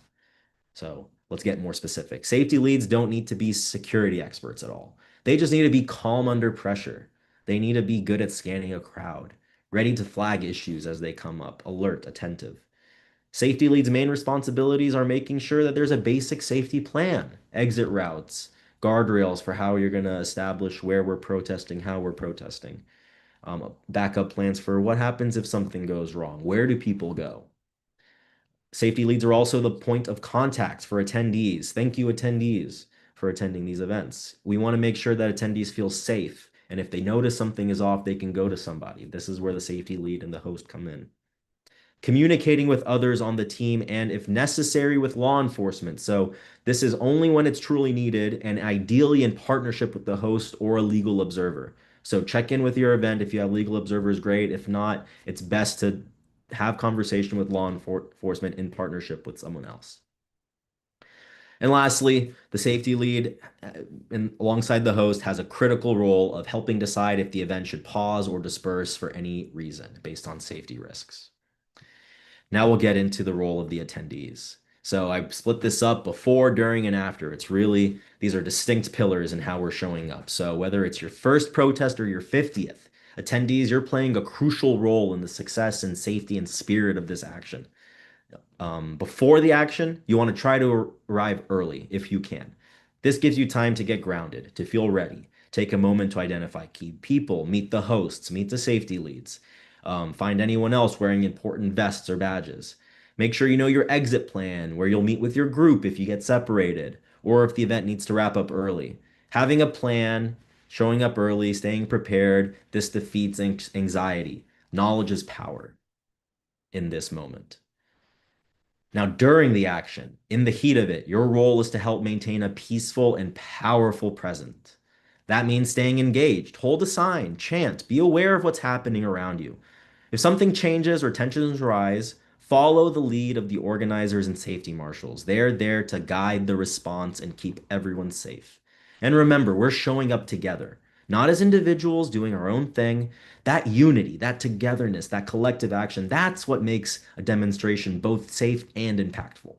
S2: So let's get more specific. Safety leads don't need to be security experts at all. They just need to be calm under pressure. They need to be good at scanning a crowd, ready to flag issues as they come up, alert, attentive. Safety leads' main responsibilities are making sure that there's a basic safety plan, exit routes, guardrails for how you're going to establish where we're protesting, how we're protesting, backup plans for what happens if something goes wrong, where do people go. Safety leads are also the point of contact for attendees. Thank you, attendees, for attending these events. We want to make sure that attendees feel safe, and if they notice something is off, they can go to somebody. This is where the safety lead and the host come in. Communicating with others on the team and, if necessary, with law enforcement. So this is only when it's truly needed and ideally in partnership with the host or a legal observer. So check in with your event. If you have legal observers, great. If not, it's best to have conversation with law enforcement in partnership with someone else. And lastly, the safety lead, alongside the host, has a critical role of helping decide if the event should pause or disperse for any reason based on safety risks. Now we'll get into the role of the attendees. So I split this up before, during, and after. These are distinct pillars in how we're showing up. So whether it's your first protest or your 50th, attendees, you're playing a crucial role in the success and safety and spirit of this action. Before the action, you want to try to arrive early if you can. This gives you time to get grounded, to feel ready. Take a moment to identify key people, meet the hosts, meet the safety leads. Find anyone else wearing important vests or badges. Make sure you know your exit plan, where you'll meet with your group if you get separated, or if the event needs to wrap up early. Having a plan, showing up early, staying prepared, this defeats anxiety. Knowledge is power in this moment. Now, during the action, in the heat of it, your role is to help maintain a peaceful and powerful present. That means staying engaged, hold a sign, chant, be aware of what's happening around you. If something changes or tensions rise, follow the lead of the organizers and safety marshals. They're there to guide the response and keep everyone safe. And remember, we're showing up together, not as individuals doing our own thing. That unity, that togetherness, that collective action, that's what makes a demonstration both safe and impactful.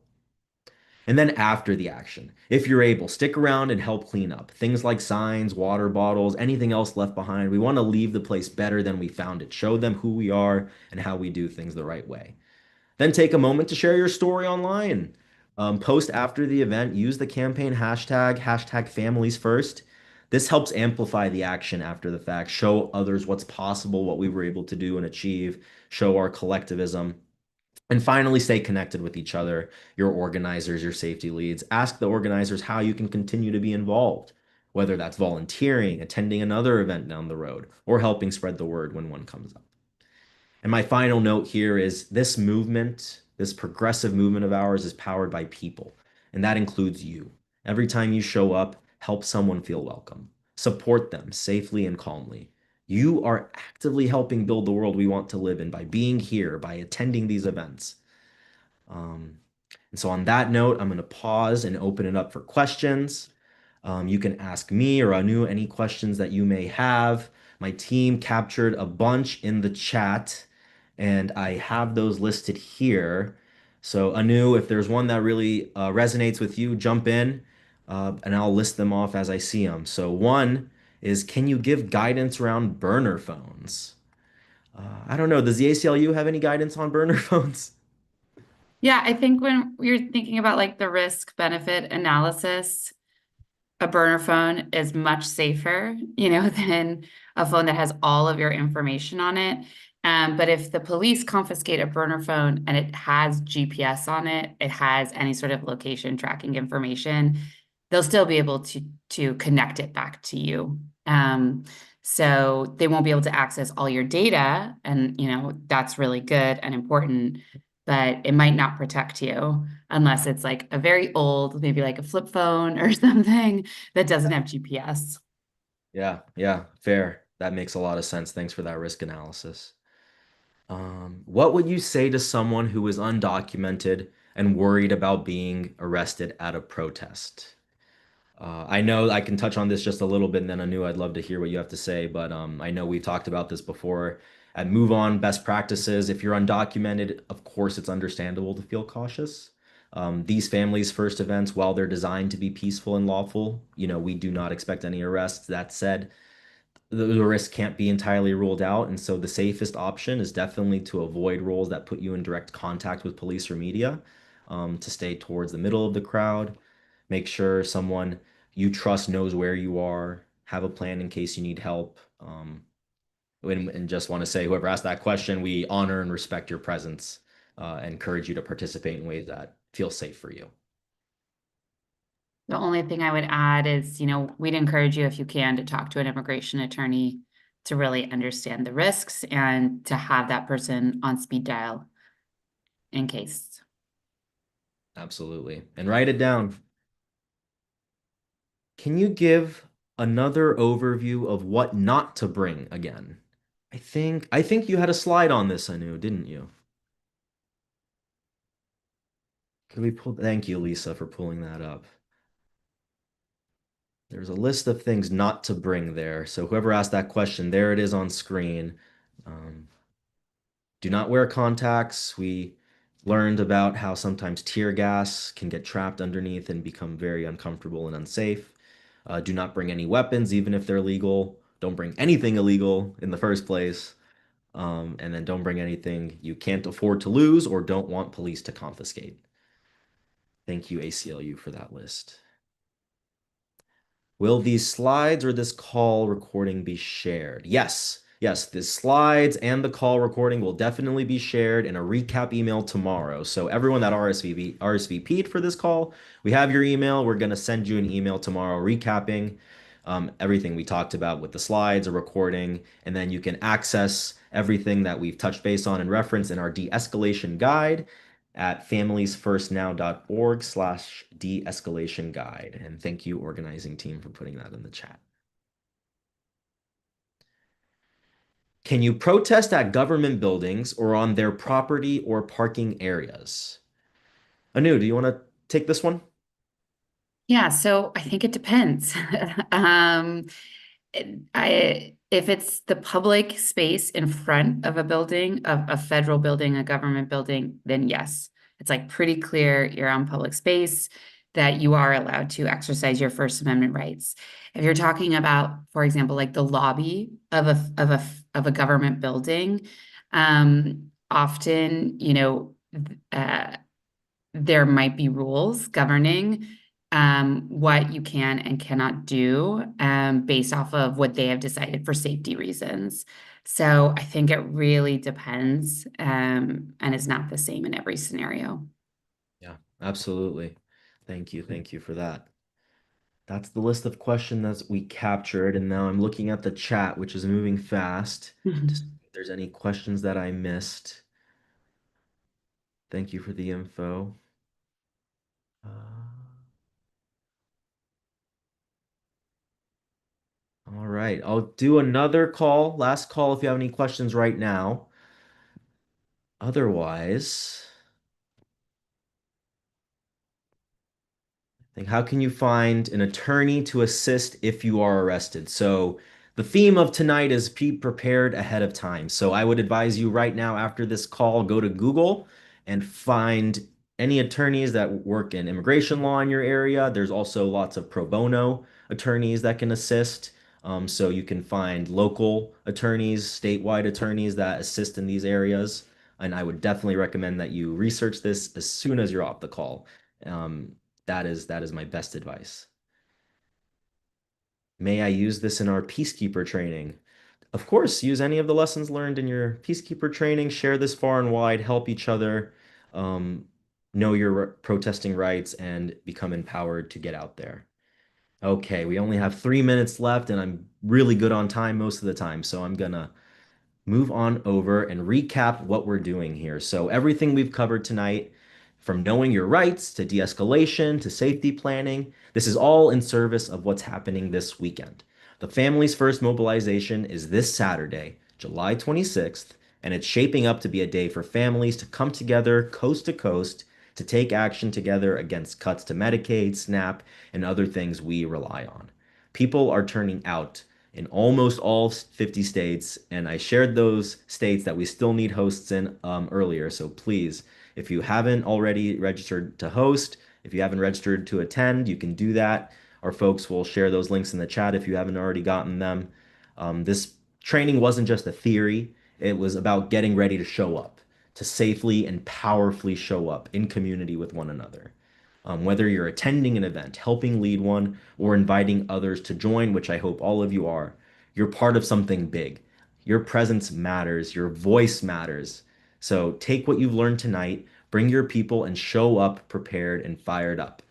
S2: And then after the action, if you're able, stick around and help clean up. Things like signs, water bottles, anything else left behind. We want to leave the place better than we found it. Show them who we are and how we do things the right way. Then take a moment to share your story online. Post after the event, use the campaign hashtag families first. This helps amplify the action after the fact, show others what's possible, what we were able to do and achieve, show our collectivism. And finally, stay connected with each other, your organizers, your safety leads. Ask the organizers how you can continue to be involved. whether that's volunteering, attending another event down the road, or helping spread the word when one comes up. And my final note here is this movement, this progressive movement of ours is powered by people, and that includes you. Every time you show up, help someone feel welcome. Support them safely and calmly. You are actively helping build the world we want to live in by being here, by attending these events. And so on that note, I'm going to pause and open it up for questions. You can ask me or Anu any questions that you may have. My team captured a bunch in the chat, and I have those listed here. So Anu, if there's one that really resonates with you, jump in, and I'll list them off as I see them. So one is, can you give guidance around burner phones? I don't know. Does the ACLU have any guidance on burner phones?
S4: Yeah, I think when you're thinking about like the risk benefit analysis, a burner phone is much safer, than a phone that has all of your information on it. But if the police confiscate a burner phone and it has GPS on it, it has any sort of location tracking information, they'll still be able to connect it back to you. So they won't be able to access all your data, and that's really good and important, but it might not protect you unless it's like a very old, maybe like a flip phone or something that doesn't have GPS.
S2: Yeah, fair. That makes a lot of sense. Thanks for that risk analysis. What would you say to someone who is undocumented and worried about being arrested at a protest? I know I can touch on this just a little bit, and then Anu, I'd love to hear what you have to say. But I know we've talked about this before. At Move On Best Practices, if you're undocumented, of course, it's understandable to feel cautious. These families' first events, while they're designed to be peaceful and lawful, we do not expect any arrests. That said, the risk can't be entirely ruled out. And so the safest option is definitely to avoid roles that put you in direct contact with police or media, to stay towards the middle of the crowd. Make sure someone you trust knows where you are, have a plan in case you need help. And just want to say, whoever asked that question, we honor and respect your presence, and encourage you to participate in ways that feel safe for you.
S4: The only thing I would add is, we'd encourage you, if you can, to talk to an immigration attorney to really understand the risks and to have that person on speed dial in case.
S2: Absolutely. And write it down. Can you give another overview of what not to bring again? I think you had a slide on this, Anu, didn't you? Thank you, Lisa, for pulling that up. There's a list of things not to bring there. So whoever asked that question, there it is on screen. Do not wear contacts. We learned about how sometimes tear gas can get trapped underneath and become very uncomfortable and unsafe. Do not bring any weapons, even if they're legal. Don't bring anything illegal in the first place. And then don't bring anything you can't afford to lose or don't want police to confiscate. Thank you, ACLU, for that list. Will these slides or this call recording be shared? Yes. Yes, the slides and the call recording will definitely be shared in a recap email tomorrow. So everyone that RSVP'd for this call, we have your email. We're going to send you an email tomorrow recapping everything we talked about with the slides, a recording, and then you can access everything that we've touched base on and referenced in our de-escalation guide at familiesfirstnow.org/de-escalation guide. And thank you, organizing team, for putting that in the chat. Can you protest at government buildings or on their property or parking areas? Anu, do you want to take this one?
S4: Yeah, so I think it depends. If it's the public space in front of a building, of a federal building, a government building, then yes, it's like pretty clear you're on public space, that you are allowed to exercise your First Amendment rights. If you're talking about, for example, like the lobby of a government building, often, there might be rules governing what you can and cannot do based off of what they have decided for safety reasons. So I think it really depends, and is not the same in every scenario.
S2: Yeah, absolutely. Thank you. Thank you for that. That's the list of questions that we captured, and now I'm looking at the chat, which is moving fast, to see if there's any questions that I missed. Thank you for the info. Uh, all right, I'll do another call, last call if you have any questions right now. Otherwise, like, how can you find an attorney to assist if you are arrested? So, the theme of tonight is be prepared ahead of time. So, I would advise you right now after this call, go to Google and find any attorneys that work in immigration law in your area. There's also lots of pro bono attorneys that can assist. So, you can find local attorneys, statewide attorneys that assist in these areas. And I would definitely recommend that you research this as soon as you're off the call. Um, that is my best advice. May I use this in our peacekeeper training? Of course, use any of the lessons learned in your peacekeeper training. Share this far and wide. Help each other um, know your protesting rights and become empowered to get out there. Okay, we only have 3 minutes left, and I'm really good on time most of the time, so I'm gonna move on over and recap what we're doing here. So, everything we've covered tonight, from knowing your rights to de escalation to safety planning, this is all in service of what's happening this weekend. The Families First mobilization is this Saturday, July 26th, and it's shaping up to be a day for families to come together coast to coast to take action together against cuts to Medicaid, SNAP, and other things we rely on. People are turning out in almost all 50 states, and I shared those states that we still need hosts in earlier. So please, if you haven't already registered to host, if you haven't registered to attend, you can do that. Our folks will share those links in the chat if you haven't already gotten them. This training wasn't just a theory, it was about getting ready to show up, to safely and powerfully show up in community with one another. Whether you're attending an event, helping lead one, or inviting others to join, which I hope all of you are, you're part of something big. Your presence matters, your voice matters. So take what you've learned tonight, bring your people, and show up prepared and fired up.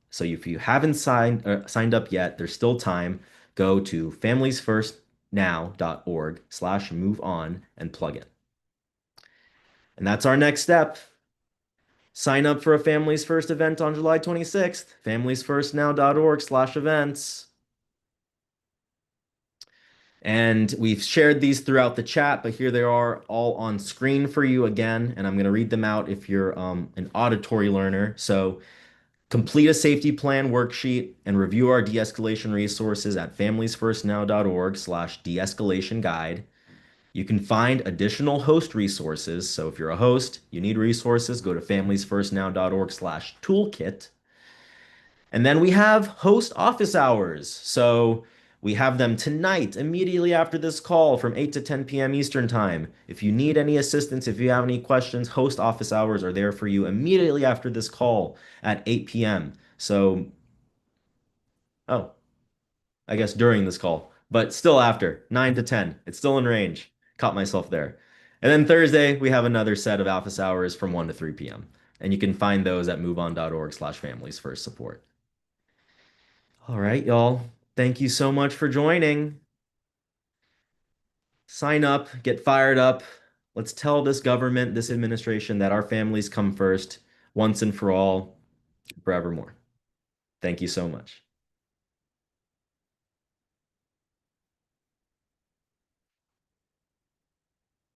S2: So if you haven't signed up yet, there's still time. Go to familiesfirstnow.org/move on and plug in. And that's our next step. Sign up for a Families First event on July 26th, familiesfirstnow.org/events. And we've shared these throughout the chat, but here they are all on screen for you again. And I'm going to read them out if you're an auditory learner. So complete a safety plan worksheet and review our de-escalation resources at familiesfirstnow.org/de-escalation guide. You can find additional host resources. So if you're a host, you need resources, go to familiesfirstnow.org/toolkit. And then we have host office hours. So we have them tonight, immediately after this call from 8 to 10 p.m. Eastern Time. If you need any assistance, if you have any questions, host office hours are there for you immediately after this call at 8 p.m. So, oh, I guess during this call, but still after 9 to 10. It's still in range. Caught myself there. And then Thursday, we have another set of office hours from 1 to 3 p.m. And you can find those at moveon.org/families first support. All right, y'all. Thank you so much for joining. Sign up, get fired up. Let's tell this government, this administration that our families come first, once and for all, forevermore. Thank you so much.